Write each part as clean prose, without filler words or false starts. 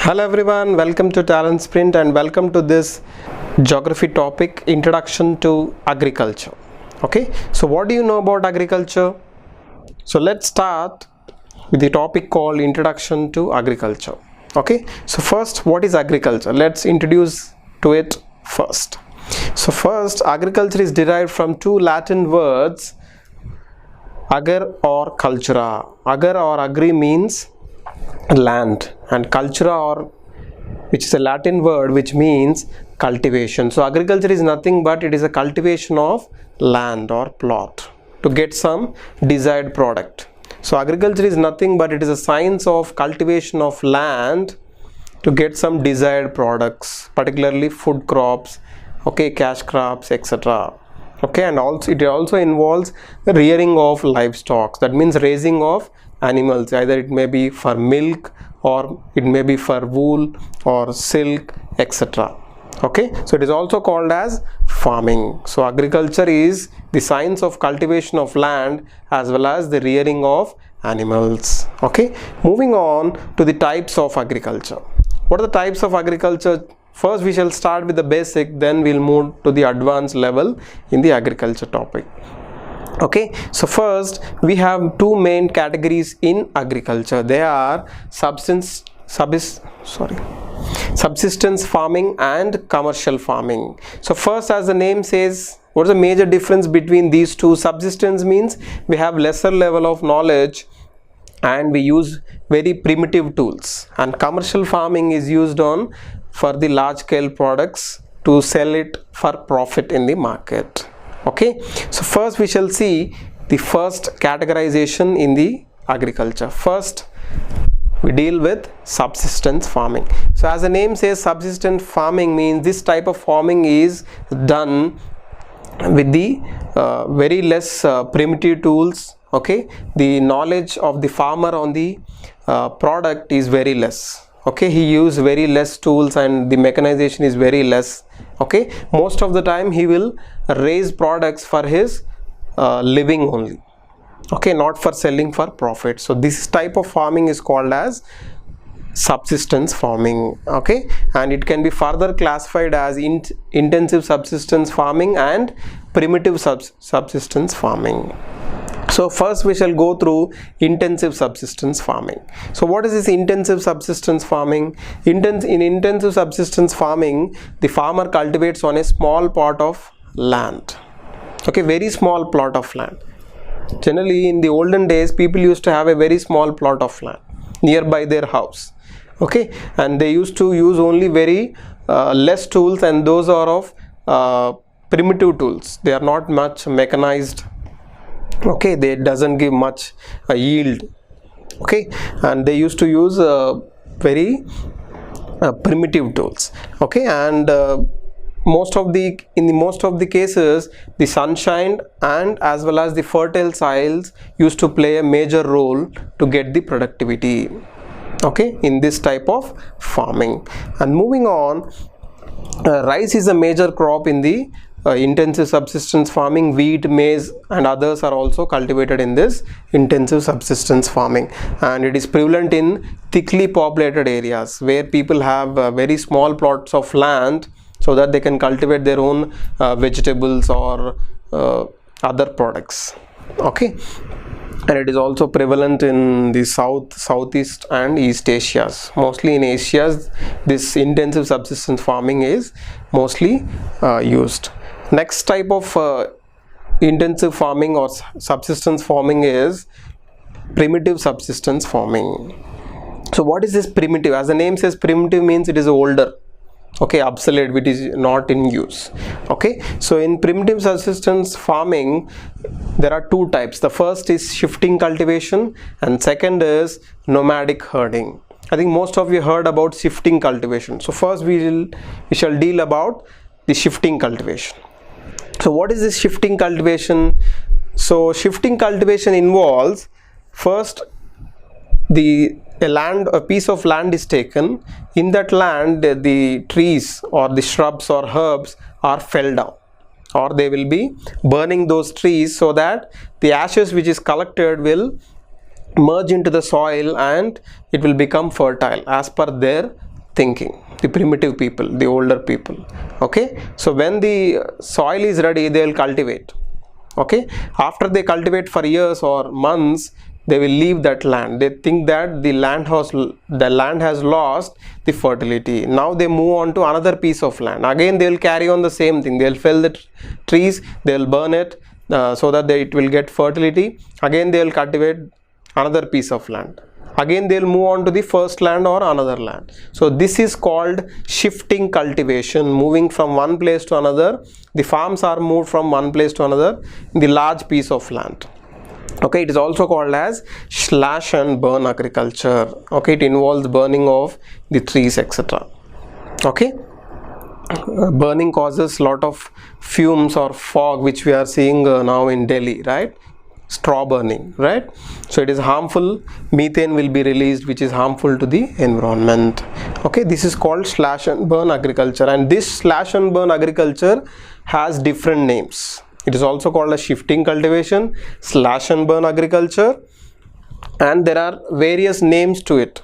Hello everyone, welcome to TalentSprint and welcome to this geography topic, Introduction to Agriculture. Okay, so what do you know about agriculture? So let's start with the topic called Introduction to Agriculture. Okay, so first, what is agriculture? Let's introduce to it first. So first, agriculture is derived from two Latin words, ager or cultura. Ager or agri means land, and cultura, or which is a Latin word which means cultivation. So agriculture is nothing but it is a cultivation of land or plot to get some desired product. So agriculture is nothing but it is a science of cultivation of land to get some desired products, particularly food crops, okay, cash crops, etc. Okay, and also it also involves the rearing of livestock, that means raising of animals, either it may be for milk or it may be for wool or silk, etc. Okay, so it is also called as farming. So agriculture is the science of cultivation of land as well as the rearing of animals. Okay, moving on to the types of agriculture. What are the types of agriculture? First we shall start with the basic, then we'll move to the advanced level in the agriculture topic. Okay, so first we have two main categories in agriculture. They are subsistence farming and commercial farming. So first, as the name says, what is the major difference between these two? Subsistence means we have lesser level of knowledge and we use very primitive tools, and commercial farming is used on for the large scale products to sell it for profit in the market. Okay, so first we shall see the first categorization in the agriculture. First we deal with subsistence farming. So as the name says, subsistence farming means this type of farming is done with the very less primitive tools. Okay, the knowledge of the farmer on the product is very less. Okay, he uses very less tools and the mechanization is very less. Okay, most of the time he will raise products for his living only. Okay, not for selling for profit. So this type of farming is called as subsistence farming. Okay, and it can be further classified as intensive subsistence farming and primitive subsistence farming. So first we shall go through intensive subsistence farming. So what is this intensive subsistence farming? In intensive subsistence farming, the farmer cultivates on a small plot of land. Okay, very small plot of land. Generally in the olden days, people used to have a very small plot of land nearby their house. Okay, and they used to use only very less tools, and those are of primitive tools. They are not much mechanized. Okay, they doesn't give much yield. Okay, and they used to use very primitive tools. Okay, and in most of the cases, the sunshine and as well as the fertile soils used to play a major role to get the productivity. Okay, in this type of farming. And moving on, rice is a major crop in the intensive subsistence farming. Wheat, maize and others are also cultivated in this intensive subsistence farming, and it is prevalent in thickly populated areas where people have very small plots of land so that they can cultivate their own vegetables or other products. Okay, and it is also prevalent in the Southeast and East Asias. Mostly in Asia, this intensive subsistence farming is mostly used. Next type of intensive farming or subsistence farming is primitive subsistence farming. So what is this primitive? As the name says, primitive means it is older. Okay, obsolete, which is not in use. Okay, so in primitive subsistence farming, there are two types. The first is shifting cultivation and second is nomadic herding. I think most of you heard about shifting cultivation. So first we shall deal about the shifting cultivation. So what is this shifting cultivation? So shifting cultivation involves, first a piece of land is taken. In that land, the trees or the shrubs or herbs are felled down, or they will be burning those trees so that the ashes which is collected will merge into the soil and it will become fertile as per their thinking, the primitive people, the older people. Okay, so when the soil is ready, they will cultivate. Okay, after they cultivate for years or months, they will leave that land. They think that the land has lost the fertility. Now they move on to another piece of land. Again they will carry on the same thing. They will fell the trees, they will burn it so that it will get fertility. Again they will cultivate another piece of land. Again they will move on to the first land or another land. So this is called shifting cultivation, moving from one place to another. The farms are moved from one place to another in the large piece of land. Okay, it is also called as slash and burn agriculture. Okay, it involves burning of the trees, etc. Okay, burning causes lot of fumes or fog, which we are seeing now in Delhi, right? Straw burning, right? So it is harmful. Methane will be released, which is harmful to the environment. Okay, this is called slash and burn agriculture, and this slash and burn agriculture has different names. It is also called a shifting cultivation, slash and burn agriculture, and there are various names to it.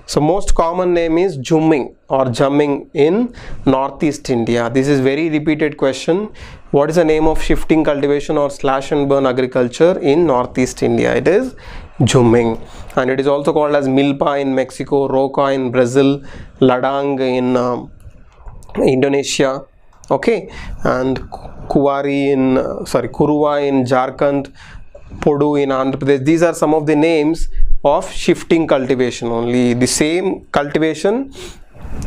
So most common name is jumming or jumming in Northeast India. This is very repeated question. What is the name of shifting cultivation or slash and burn agriculture in Northeast India? It is jumming, and it is also called as milpa in Mexico, roca in Brazil, ladang in Indonesia. Okay, and kuruva in Jharkhand, podu in Andhra Pradesh. These are some of the names of shifting cultivation. Only the same cultivation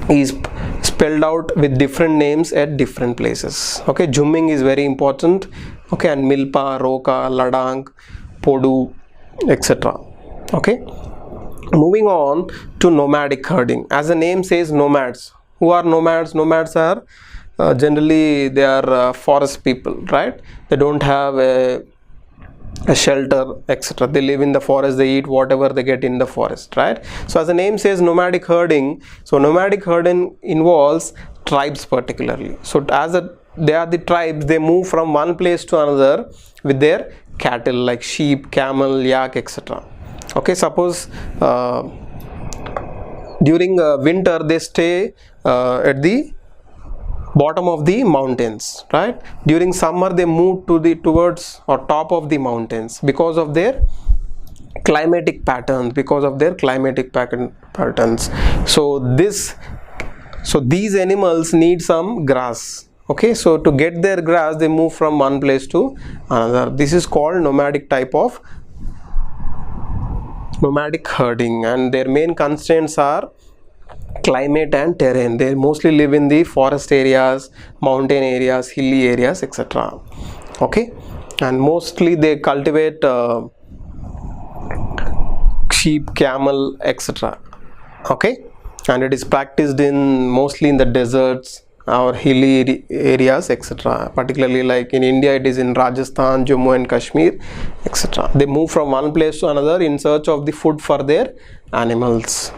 is spelled out with different names at different places. Okay, jumming is very important. Okay, and milpa, roca, ladang, podu, etc. Okay, moving on to nomadic herding. As the name says, nomads. Who are nomads? Nomads are generally they are forest people, right? They don't have a shelter, etc. They live in the forest, they eat whatever they get in the forest, right? So as the name says, nomadic herding. So nomadic herding involves tribes particularly. So they are the tribes, they move from one place to another with their cattle like sheep, camel, yak, etc. Okay, suppose during winter they stay at the bottom of the mountains, right? During summer they move towards or top of the mountains because of their climatic patterns, So these animals need some grass. Okay, so to get their grass they move from one place to another. This is called nomadic type of nomadic herding, and their main constraints are climate and terrain. They mostly live in the forest areas, mountain areas, hilly areas, etc. Okay, and mostly they cultivate sheep, camel, etc. Okay, and it is practiced mostly in the deserts or hilly areas, etc. Particularly like in India, it is in Rajasthan, Jammu and Kashmir, etc. They move from one place to another in search of the food for their animals.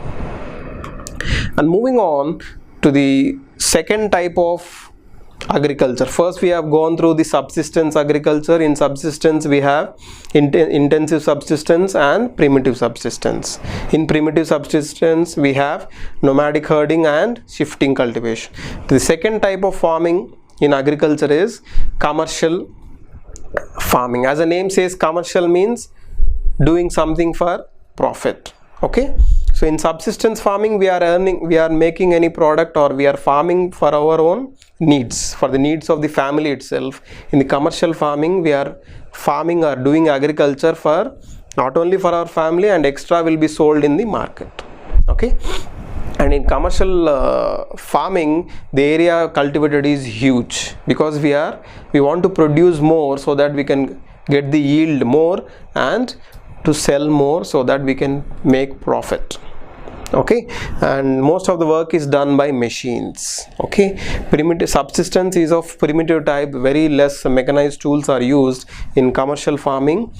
And moving on to the second type of agriculture. First we have gone through the subsistence agriculture. In subsistence we have intensive subsistence and primitive subsistence. In primitive subsistence we have nomadic herding and shifting cultivation. The second type of farming in agriculture is commercial farming. As the name says, commercial means doing something for profit. Okay, so in subsistence farming we are making any product, or we are farming for our own needs, for the needs of the family itself. In the commercial farming we are farming or doing agriculture for not only for our family, and extra will be sold in the market. Okay, and in commercial farming the area cultivated is huge, because we want to produce more so that we can get the yield more and to sell more so that we can make profit. Okay, and most of the work is done by machines. Okay, primitive subsistence is of primitive type, very less mechanized tools are used. In commercial farming,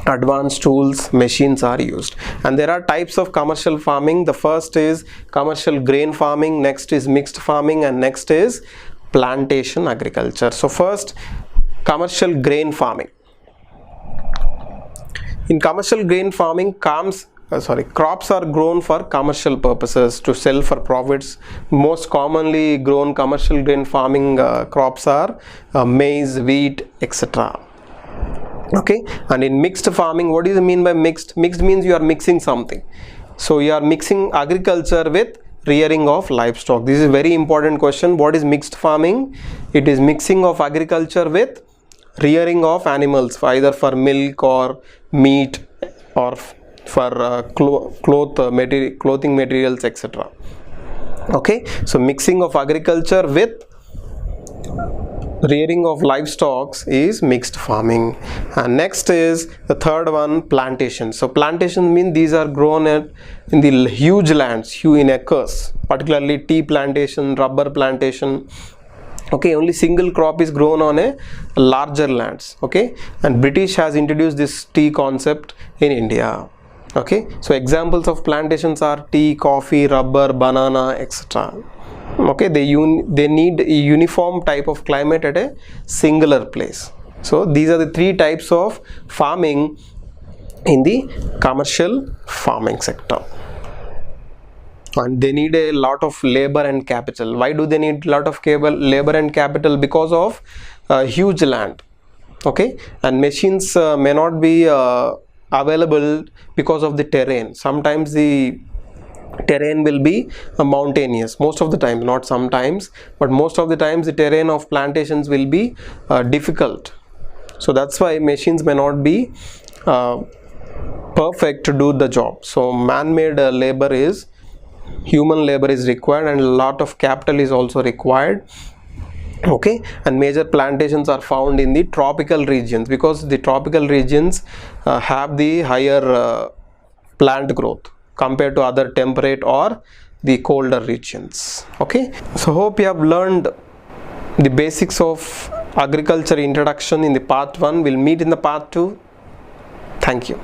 advanced tools, machines are used. And there are types of commercial farming. The first is commercial grain farming, next is mixed farming, and next is plantation agriculture. So first, commercial grain farming. In commercial grain farming, crops are grown for commercial purposes to sell for profits. Most commonly grown commercial grain farming crops are maize, wheat, etc. Okay, and in mixed farming, what do you mean by mixed? Mixed means you are mixing something. So you are mixing agriculture with rearing of livestock. This is a very important question. What is mixed farming? It is mixing of agriculture with rearing of animals, either for milk or meat or for clothing materials, etc. Okay, so mixing of agriculture with rearing of livestock is mixed farming. And next is the third one, plantation. So plantation means these are grown in the huge lands, in acres, particularly tea plantation, rubber plantation. Okay, only single crop is grown on a larger lands. Okay, and British has introduced this tea concept in India. Okay, so examples of plantations are tea, coffee, rubber, banana, etc. Okay, they need a uniform type of climate at a singular place. So these are the three types of farming in the commercial farming sector, and they need a lot of labor and capital. Why do they need a lot of labor and capital? Because of huge land. Okay, and machines may not be available because of the terrain. Sometimes the terrain will be mountainous, most of the time, not sometimes, but most of the times the terrain of plantations will be difficult. So that's why machines may not be perfect to do the job. So man-made human labor is required, and a lot of capital is also required. Okay, and major plantations are found in the tropical regions, because the tropical regions have the higher plant growth compared to other temperate or the colder regions. Okay, so hope you have learned the basics of agriculture introduction in the part 1. We'll meet in the part 2. Thank you.